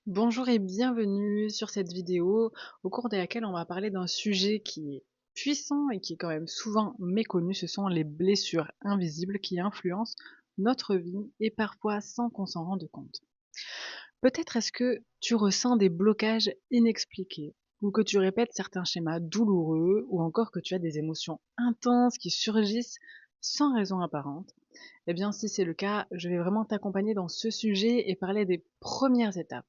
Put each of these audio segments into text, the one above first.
Bonjour et bienvenue sur cette vidéo au cours de laquelle on va parler d'un sujet qui est puissant et qui est quand même souvent méconnu, ce sont les blessures invisibles qui influencent notre vie et parfois sans qu'on s'en rende compte. Peut-être est-ce que tu ressens des blocages inexpliqués ou que tu répètes certains schémas douloureux ou encore que tu as des émotions intenses qui surgissent sans raison apparente. Eh bien, si c'est le cas, je vais vraiment t'accompagner dans ce sujet et parler des premières étapes,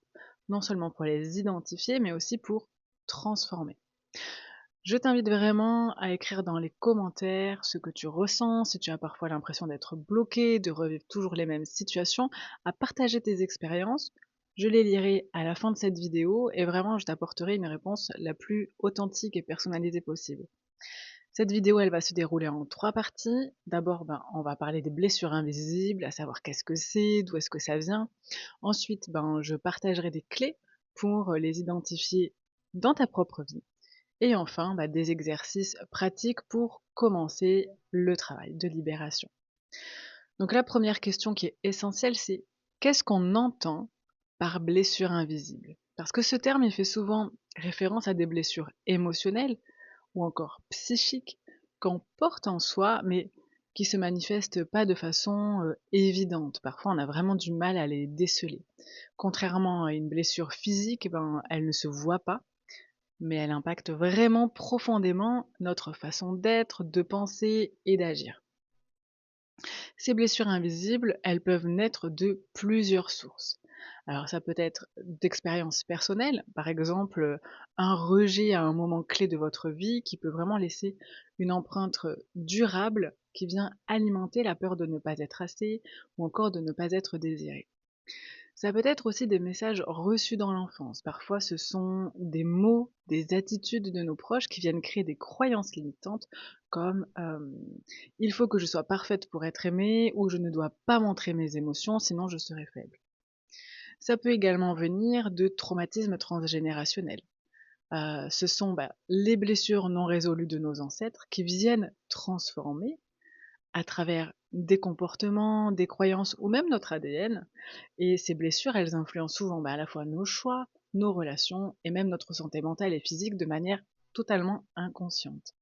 non seulement pour les identifier, mais aussi pour transformer. Je t'invite vraiment à écrire dans les commentaires ce que tu ressens, si tu as parfois l'impression d'être bloqué, de revivre toujours les mêmes situations, à partager tes expériences. Je les lirai à la fin de cette vidéo et vraiment je t'apporterai une réponse la plus authentique et personnalisée possible. Cette vidéo, elle va se dérouler en 3 parties. D'abord, on va parler des blessures invisibles, à savoir qu'est-ce que c'est, d'où est-ce que ça vient. Ensuite, je partagerai des clés pour les identifier dans ta propre vie. Et enfin, des exercices pratiques pour commencer le travail de libération. Donc la première question qui est essentielle, c'est qu'est-ce qu'on entend par blessure invisible? Parce que ce terme, il fait souvent référence à des blessures émotionnelles ou encore psychiques qu'on porte en soi, mais qui se manifestent pas de façon évidente. Parfois, on a vraiment du mal à les déceler. Contrairement à une blessure physique, elle ne se voit pas, mais elle impacte vraiment profondément notre façon d'être, de penser et d'agir. Ces blessures invisibles, elles peuvent naître de plusieurs sources. Alors ça peut être d'expériences personnelles, par exemple un rejet à un moment clé de votre vie qui peut vraiment laisser une empreinte durable qui vient alimenter la peur de ne pas être assez ou encore de ne pas être désiré. Ça peut être aussi des messages reçus dans l'enfance. Parfois, ce sont des mots, des attitudes de nos proches qui viennent créer des croyances limitantes comme il faut que je sois parfaite pour être aimée ou je ne dois pas montrer mes émotions sinon je serai faible. Ça peut également venir de traumatismes transgénérationnels. Ce sont les blessures non résolues de nos ancêtres qui viennent transformer à travers des comportements, des croyances ou même notre ADN. Et ces blessures, elles influencent souvent à la fois nos choix, nos relations et même notre santé mentale et physique de manière totalement inconsciente.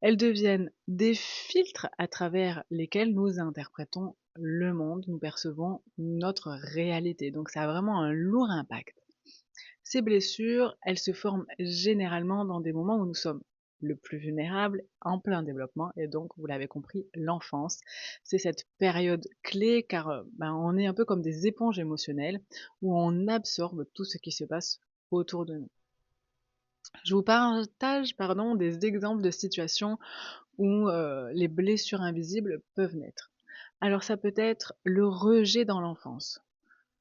Elles deviennent des filtres à travers lesquels nous interprétons le monde, nous percevons notre réalité. Donc ça a vraiment un lourd impact. Ces blessures, elles se forment généralement dans des moments où nous sommes le plus vulnérables, en plein développement, et donc, vous l'avez compris, l'enfance. C'est cette période clé car on est un peu comme des éponges émotionnelles où on absorbe tout ce qui se passe autour de nous. Je vous partage des exemples de situations où les blessures invisibles peuvent naître. Alors ça peut être le rejet dans l'enfance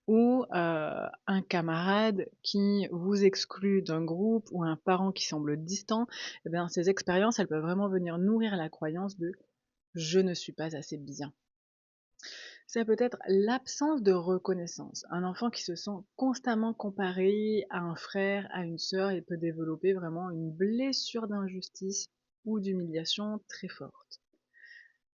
ou un camarade qui vous exclut d'un groupe ou un parent qui semble distant, eh bien, ces expériences, elles peuvent vraiment venir nourrir la croyance de «je ne suis pas assez bien». Ça peut être l'absence de reconnaissance. Un enfant qui se sent constamment comparé à un frère, à une sœur, il peut développer vraiment une blessure d'injustice ou d'humiliation très forte.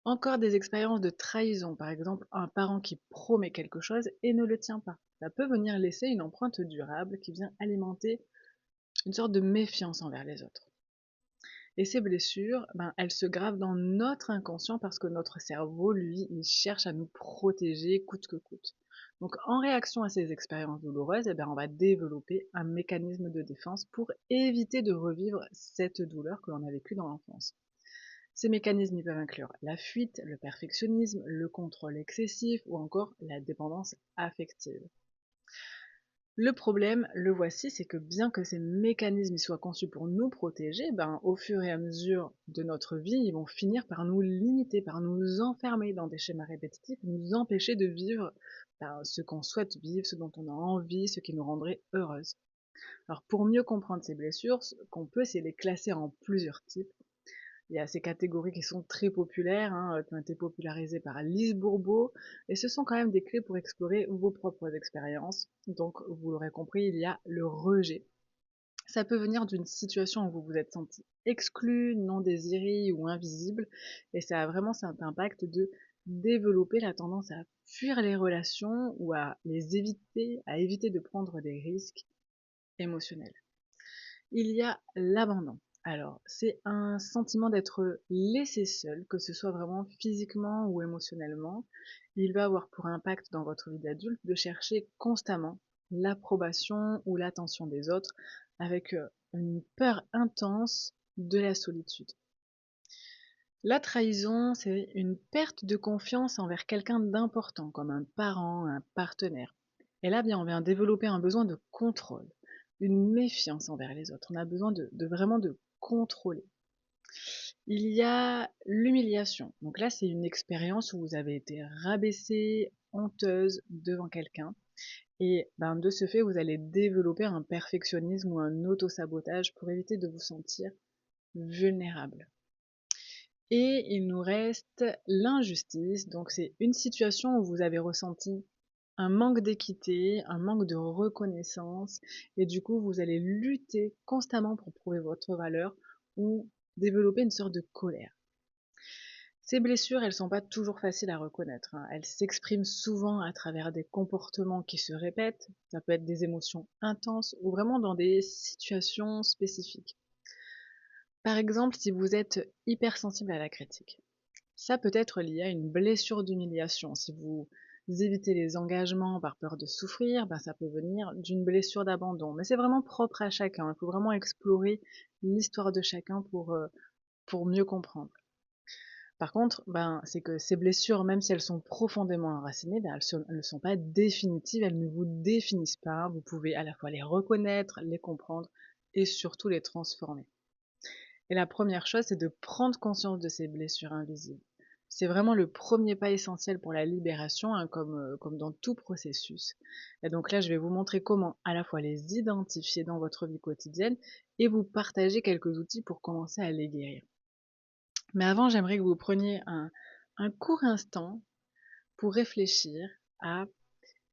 Encore des expériences de trahison, par exemple un parent qui promet quelque chose et ne le tient pas. Ça peut venir laisser une empreinte durable qui vient alimenter une sorte de méfiance envers les autres. Et ces blessures, elles se gravent dans notre inconscient parce que notre cerveau, lui, il cherche à nous protéger coûte que coûte. Donc en réaction à ces expériences douloureuses, on va développer un mécanisme de défense pour éviter de revivre cette douleur que l'on a vécue dans l'enfance. Ces mécanismes peuvent inclure la fuite, le perfectionnisme, le contrôle excessif ou encore la dépendance affective. Le problème, le voici, c'est que bien que ces mécanismes soient conçus pour nous protéger, au fur et à mesure de notre vie, ils vont finir par nous limiter, par nous enfermer dans des schémas répétitifs, nous empêcher de vivre ce qu'on souhaite vivre, ce dont on a envie, ce qui nous rendrait heureuse. Alors pour mieux comprendre ces blessures, ce qu'on peut, c'est les classer en plusieurs types. Il y a ces catégories qui sont très populaires, qui ont été popularisées par Lise Bourbeau, et ce sont quand même des clés pour explorer vos propres expériences. Donc, vous l'aurez compris, il y a le rejet. Ça peut venir d'une situation où vous vous êtes senti exclu, non désiré ou invisible, et ça a vraiment cet impact de développer la tendance à fuir les relations ou à éviter de prendre des risques émotionnels. Il y a l'abandon. Alors, c'est un sentiment d'être laissé seul, que ce soit vraiment physiquement ou émotionnellement. Il va avoir pour impact dans votre vie d'adulte de chercher constamment l'approbation ou l'attention des autres avec une peur intense de la solitude. La trahison, c'est une perte de confiance envers quelqu'un d'important, comme un parent, un partenaire. Et là, bien, on vient développer un besoin de contrôle, une méfiance envers les autres. On a besoin de vraiment de contrôler. Il y a l'humiliation. Donc là, c'est une expérience où vous avez été rabaissée, honteuse devant quelqu'un. Et ben, de ce fait, vous allez développer un perfectionnisme ou un autosabotage pour éviter de vous sentir vulnérable. Et il nous reste l'injustice. Donc c'est une situation où vous avez ressenti un manque d'équité, un manque de reconnaissance, et du coup vous allez lutter constamment pour prouver votre valeur ou développer une sorte de colère. Ces blessures, elles sont pas toujours faciles à reconnaître, hein. Elles s'expriment souvent à travers des comportements qui se répètent, ça peut être des émotions intenses ou vraiment dans des situations spécifiques. Par exemple, si vous êtes hypersensible à la critique, ça peut être lié à une blessure d'humiliation. Si vous évitez les engagements par peur de souffrir, ben ça peut venir d'une blessure d'abandon. Mais c'est vraiment propre à chacun. Il faut vraiment explorer l'histoire de chacun pour mieux comprendre. Par contre, ben, c'est que ces blessures, même si elles sont profondément enracinées, ben, elles ne sont pas définitives, elles ne vous définissent pas. Vous pouvez à la fois les reconnaître, les comprendre et surtout les transformer. Et la première chose, c'est de prendre conscience de ces blessures invisibles. C'est vraiment le premier pas essentiel pour la libération, hein, comme dans tout processus. Et donc là, je vais vous montrer comment à la fois les identifier dans votre vie quotidienne et vous partager quelques outils pour commencer à les guérir. Mais avant, j'aimerais que vous preniez un court instant pour réfléchir à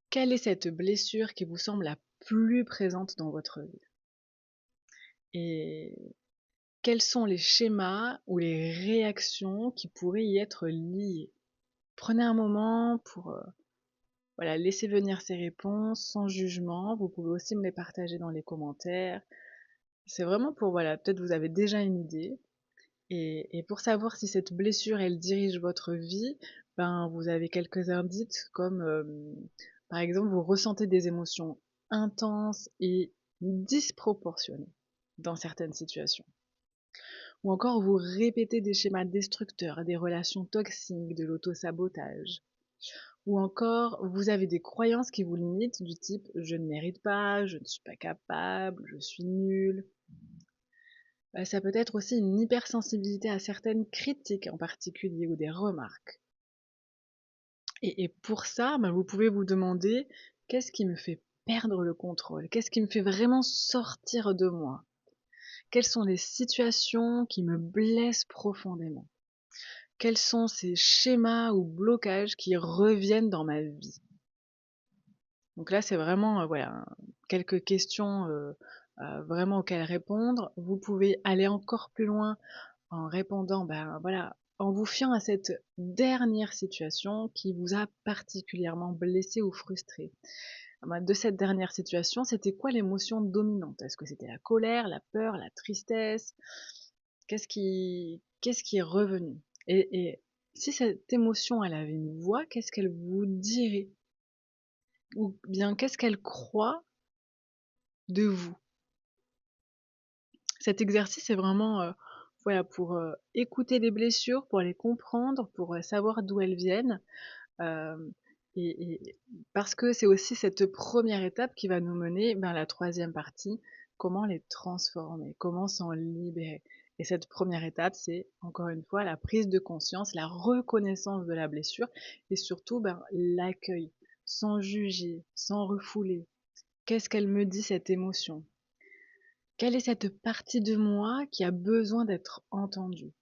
quelle est cette blessure qui vous semble la plus présente dans votre vie. Et quels sont les schémas ou les réactions qui pourraient y être liées? Prenez un moment pour voilà, laisser venir ces réponses sans jugement. Vous pouvez aussi me les partager dans les commentaires. C'est vraiment pour, voilà, peut-être vous avez déjà une idée. Et pour savoir si cette blessure, elle dirige votre vie, ben, vous avez quelques indices comme, par exemple, vous ressentez des émotions intenses et disproportionnées dans certaines situations. Ou encore vous répétez des schémas destructeurs, des relations toxiques, de l'autosabotage. Ou encore vous avez des croyances qui vous limitent du type je ne mérite pas, je ne suis pas capable, je suis nul. Ça peut être aussi une hypersensibilité à certaines critiques en particulier ou des remarques. Et pour ça, ben, vous pouvez vous demander qu'est-ce qui me fait perdre le contrôle? Qu'est-ce qui me fait vraiment sortir de moi? Quelles sont les situations qui me blessent profondément? Quels sont ces schémas ou blocages qui reviennent dans ma vie? Donc là, c'est vraiment voilà, quelques questions vraiment auxquelles répondre. Vous pouvez aller encore plus loin en répondant, ben voilà, en vous fiant à cette dernière situation qui vous a particulièrement blessé ou frustré. Ben, de cette dernière situation, c'était quoi l'émotion dominante? Est-ce que c'était la colère, la peur, la tristesse? Qu'est-ce qui est revenu? Et si cette émotion, elle avait une voix, qu'est-ce qu'elle vous dirait? Ou bien qu'est-ce qu'elle croit de vous? Cet exercice est vraiment voilà, pour écouter les blessures, pour les comprendre, pour savoir d'où elles viennent. euh, et parce que c'est aussi cette première étape qui va nous mener vers la troisième partie, comment les transformer, comment s'en libérer. Et cette première étape, c'est encore une fois la prise de conscience, la reconnaissance de la blessure et surtout ben, l'accueil, sans juger, sans refouler. Qu'est-ce qu'elle me dit cette émotion? Quelle est cette partie de moi qui a besoin d'être entendue?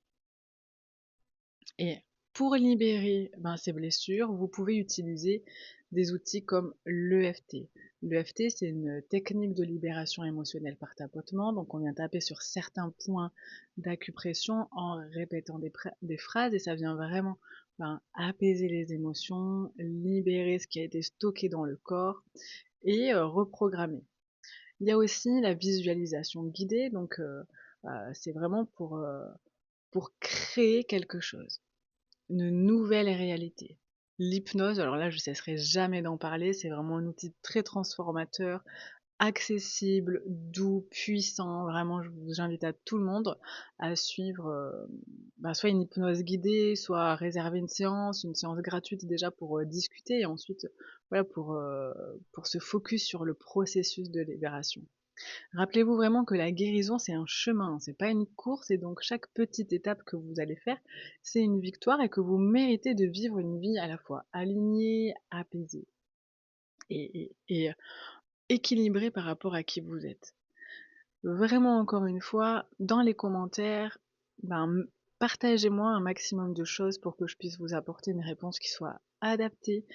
Et pour libérer ben, ces blessures, vous pouvez utiliser des outils comme l'EFT. L'EFT, c'est une technique de libération émotionnelle par tapotement. Donc, on vient taper sur certains points d'acupression en répétant des phrases et ça vient vraiment apaiser les émotions, libérer ce qui a été stocké dans le corps et reprogrammer. Il y a aussi la visualisation guidée, donc c'est vraiment pour créer quelque chose, une nouvelle réalité. L'hypnose, alors là je ne cesserai jamais d'en parler, c'est vraiment un outil très transformateur, accessible, doux, puissant. Vraiment, j'invite à tout le monde à suivre soit une hypnose guidée, soit réserver une séance gratuite déjà pour discuter et ensuite voilà pour se focus sur le processus de libération. Rappelez-vous vraiment que la guérison, c'est un chemin, c'est pas une course et donc chaque petite étape que vous allez faire, c'est une victoire et que vous méritez de vivre une vie à la fois alignée, apaisée et équilibrée par rapport à qui vous êtes. Vraiment, encore une fois, dans les commentaires, partagez-moi un maximum de choses pour que je puisse vous apporter une réponse qui soit adaptée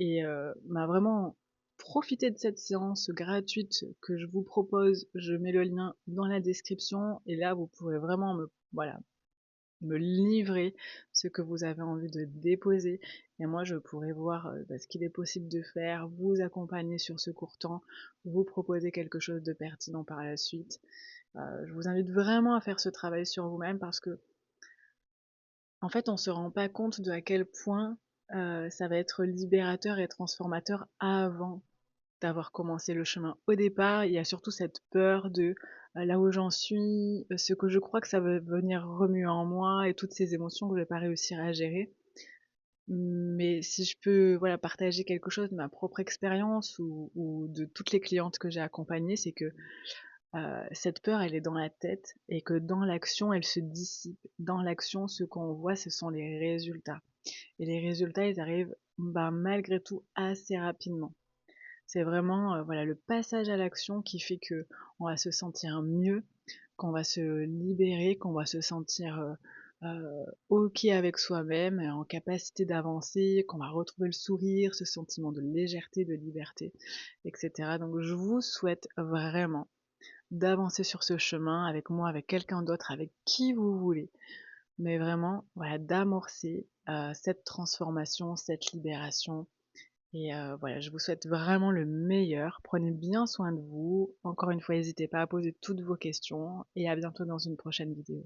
et vraiment profitez de cette séance gratuite que je vous propose. Je mets le lien dans la description et là vous pourrez vraiment me livrer ce que vous avez envie de déposer et moi je pourrai voir ce qu'il est possible de faire, vous accompagner sur ce court temps, vous proposer quelque chose de pertinent par la suite. Je vous invite vraiment à faire ce travail sur vous-même parce que en fait on se rend pas compte de à quel point ça va être libérateur et transformateur avant d'avoir commencé le chemin. Au départ, il y a surtout cette peur de là où j'en suis, ce que je crois que ça va venir remuer en moi et toutes ces émotions que je vais pas réussir à gérer. Mais si je peux voilà, partager quelque chose de ma propre expérience ou de toutes les clientes que j'ai accompagnées, c'est que cette peur, elle est dans la tête et que dans l'action, elle se dissipe. Dans l'action, ce qu'on voit, ce sont les résultats. Et les résultats, ils arrivent malgré tout assez rapidement. C'est vraiment voilà, le passage à l'action qui fait que on va se sentir mieux, qu'on va se libérer, qu'on va se sentir ok avec soi-même, en capacité d'avancer, qu'on va retrouver le sourire, ce sentiment de légèreté, de liberté, etc. Donc je vous souhaite vraiment d'avancer sur ce chemin avec moi, avec quelqu'un d'autre, avec qui vous voulez, mais vraiment voilà, d'amorcer cette transformation, cette libération et voilà, je vous souhaite vraiment le meilleur. Prenez bien soin de vous. Encore une fois, n'hésitez pas à poser toutes vos questions et à bientôt dans une prochaine vidéo.